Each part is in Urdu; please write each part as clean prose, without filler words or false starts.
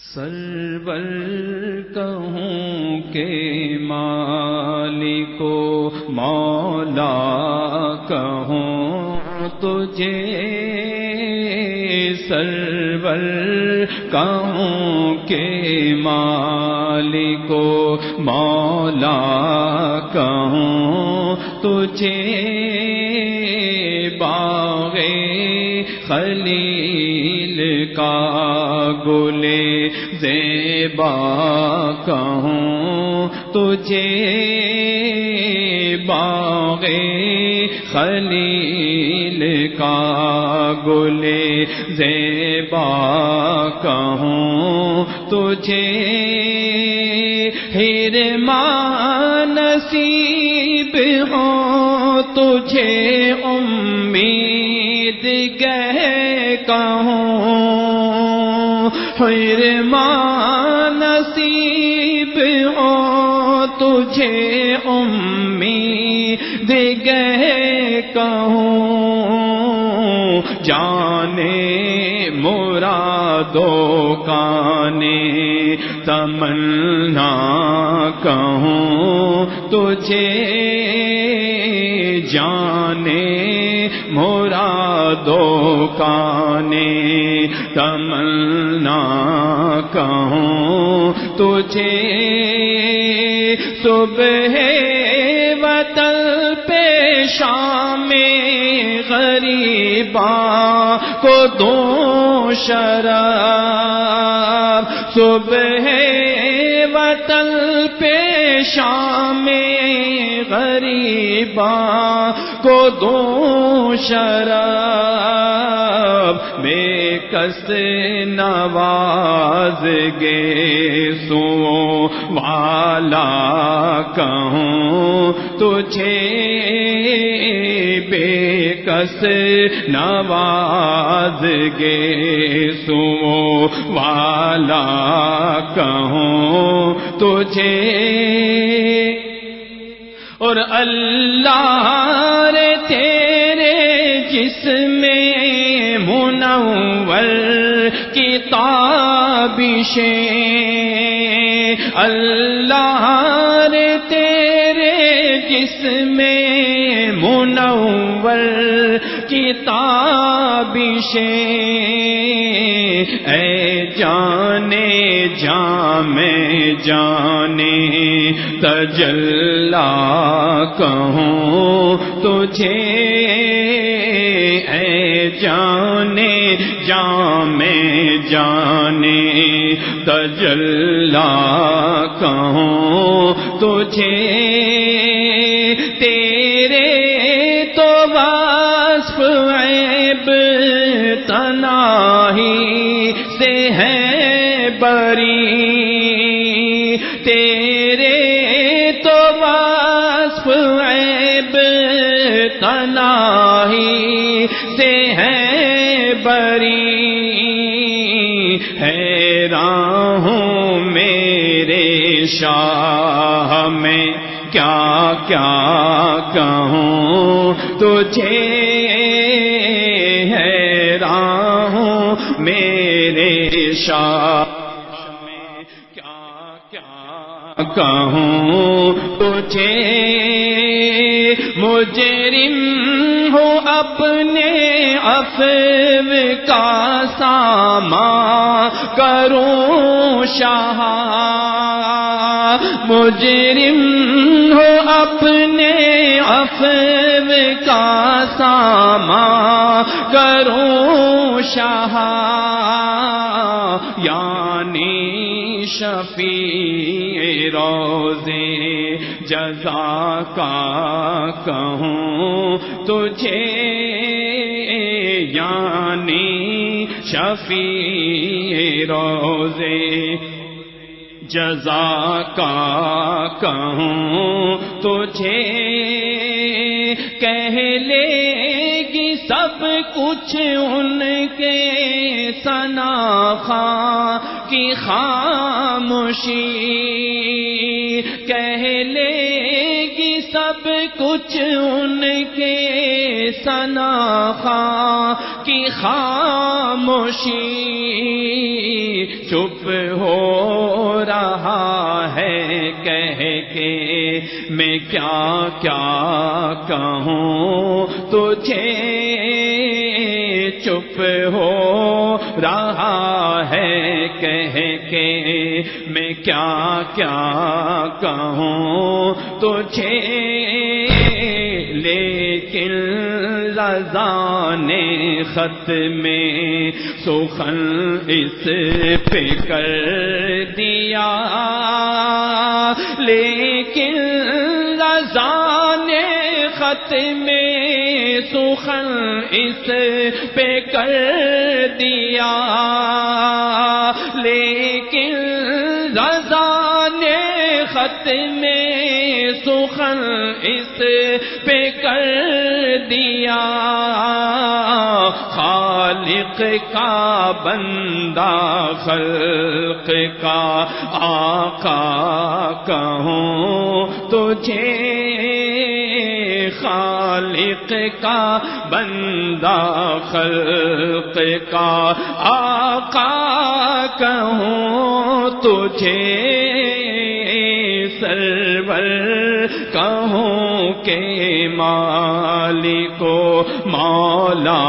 سرور کہوں کہ مالک و مولا کہوں تجھے، سرور کہوں کہ مالک و مولا کہوں تجھے، باغ خلیل کا گلے زیبا کہوں تجھے، باغ خلیل کا گلے زیبا کہوں تجھے، حرمان نصیب ہو تجھے امید گہ کہوں، حرمان نصیب ہو تجھے امید گہ کہوں، جانے مرادوں کانے تمنا کہوں تجھے، جانے مرادوں کانے تمنا کہوں تجھے، صبح وطن پہ شام غریباں کو دوں شراب، صبح وطن پہ شام غریباں کو دوں شراب، بے کس نواز گے سو والا کہوں تجھے، بے کس نواز گے سو والا کہوں تجھے، اور اللہ رے تیرے جسم منور کی تابشیں، اللہ رے تیرے جسم منور کی تابشیں، اے جانے جامع جانے تجلا کہوں تجھے، اے جانے جامع جانے تجلا کہوں تجھے، تیرے تو وصف عیب تناہی سے ہے بری، تیرے تو وصف عیب تناہی سے ہے بری، حیران ہوں میرے شاہ میں کیا کیا کہوں تجھے، حیران ہوں میرے شاہ میں کیا کیا کہوں تجھے، مجرم ہو اپنے عفو کا سامان کروں شاہ، مجرم ہو اپنے عفو کا سامان کروں شاہ، یعنی شفیع روزے جزا کا کہوں تجھے، یعنی شفیع روزے جزا کا کہوں تجھے، کہہ لے گی سب کچھ ان کے ثنا خواں کی خاموشی، کہہ لے گی سب کچھ ان کے ثنا خواں کی خاموشی، چپ کیا کیا کہوں تجھے چپ ہو رہا ہے کہہ کے میں کیا کیا کہوں تجھے لیکن رضا نے خط میں سخن اس پہ کر دیا لیکن رضا نے خط میں سخن اس پہ کر دیا لیکن رضا نے خط میں سخن اس پہ کر دیا خالق کا بندہ خلق کا آقا کہوں تجھے خالق کا بندہ خلق کا آقا کہوں تجھے سرور کہوں کہ مالک و مولا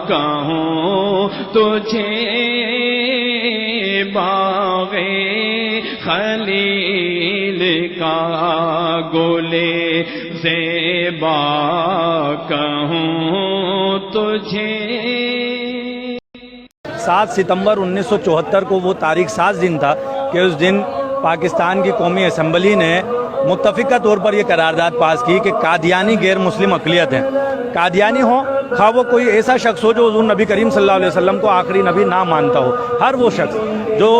کہوں تجھے باغ خلیل کا گلے زیبا کہوں تجھے 7 ستمبر 1974 کو وہ تاریخ ساز دن تھا کہ اس دن پاکستان کی قومی اسمبلی نے متفقہ طور پر یہ قرارداد پاس کی کہ قادیانی غیر مسلم اقلیت ہیں، قادیانی ہو خواہ وہ کوئی ایسا شخص ہو جو حضور نبی کریم صلی اللہ علیہ وسلم کو آخری نبی نہ مانتا ہو، ہر وہ شخص جو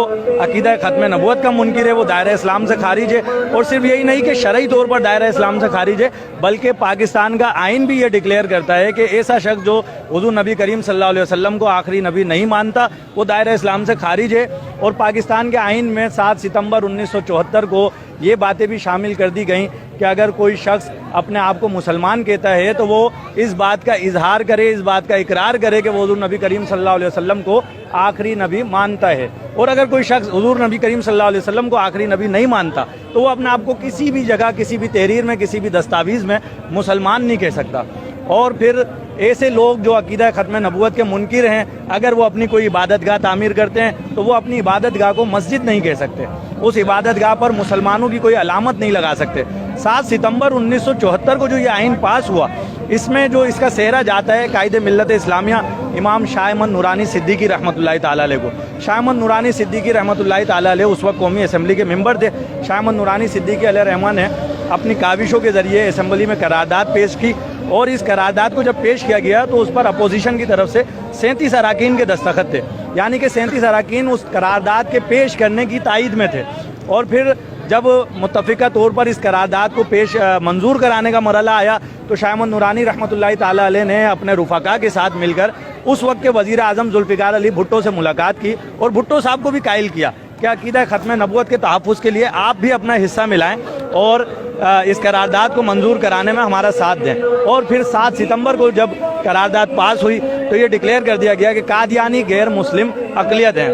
عقیدہ ختم نبوت کا منکر ہے وہ دائرہ اسلام سے خارج ہے، اور صرف یہی نہیں کہ شرعی طور پر دائرہ اسلام سے خارج ہے بلکہ پاکستان کا آئین بھی یہ ڈکلیئر کرتا ہے کہ ایسا شخص جو حضور نبی کریم صلی اللہ علیہ وسلم کو آخری نبی نہیں مانتا وہ دائرہ اسلام سے خارج ہے۔ اور پاکستان کے آئین میں 7 ستمبر 1974 کو یہ باتیں بھی شامل کر دی گئیں کہ اگر کوئی شخص اپنے آپ کو مسلمان کہتا ہے تو وہ اس بات کا اظہار کرے، اس بات کا اقرار کرے کہ وہ حضور نبی کریم صلی اللہ علیہ وسلم کو آخری نبی مانتا ہے، اور اگر کوئی شخص حضور نبی کریم صلی اللہ علیہ وسلم کو آخری نبی نہیں مانتا تو وہ اپنے آپ کو کسی بھی جگہ، کسی بھی تحریر میں، کسی بھی دستاویز میں مسلمان نہیں کہہ سکتا۔ اور پھر ایسے لوگ جو عقیدہ ختم نبوت کے منکر ہیں اگر وہ اپنی کوئی عبادت گاہ تعمیر کرتے ہیں تو وہ اپنی عبادت گاہ کو مسجد نہیں کہہ سکتے، اس عبادت گاہ پر مسلمانوں کی کوئی علامت نہیں لگا سکتے۔ 7 ستمبر 1974 کو جو یہ آئین پاس ہوا اس میں جو اس کا سہرا جاتا ہے قائد ملت اسلامیہ امام شاہ احمد نورانی صدیقی رحمۃ اللہ تعالیٰ علیہ کو۔ شاہ احمد نورانی صدیقی رحمۃ اللہ تعالیٰ علیہ اس وقت قومی اسمبلی کے ممبر تھے۔ شاہ احمد نورانی صدیقی علیہ رحمٰن نے اپنی کاوشوں کے ذریعے اسمبلی میں قرارداد پیش کی، اور اس قرارداد کو جب پیش کیا گیا تو اس پر اپوزیشن کی طرف سے 37 اراکین کے دستخط تھے، یعنی کہ 37 اراکین اس قرارداد کے پیش کرنے کی تائید میں تھے۔ اور پھر جب متفقہ طور پر اس قرارداد کو منظور کرانے کا مرحلہ آیا تو شاہ احمد نورانی رحمۃ اللہ تعالیٰ علیہ نے اپنے رفقا کے ساتھ مل کر اس وقت کے وزیر اعظم ذوالفقار علی بھٹو سے ملاقات کی اور بھٹو صاحب کو بھی قائل کیا کہ عقیدہ ختم نبوت کے تحفظ کے لیے آپ بھی اپنا حصہ ملائیں اور اس قرارداد کو منظور کرانے میں ہمارا ساتھ دیں۔ اور پھر 7 ستمبر کو جب قرارداد پاس ہوئی تو یہ ڈکلیئر کر دیا گیا کہ قادیانی غیر مسلم اقلیت ہیں۔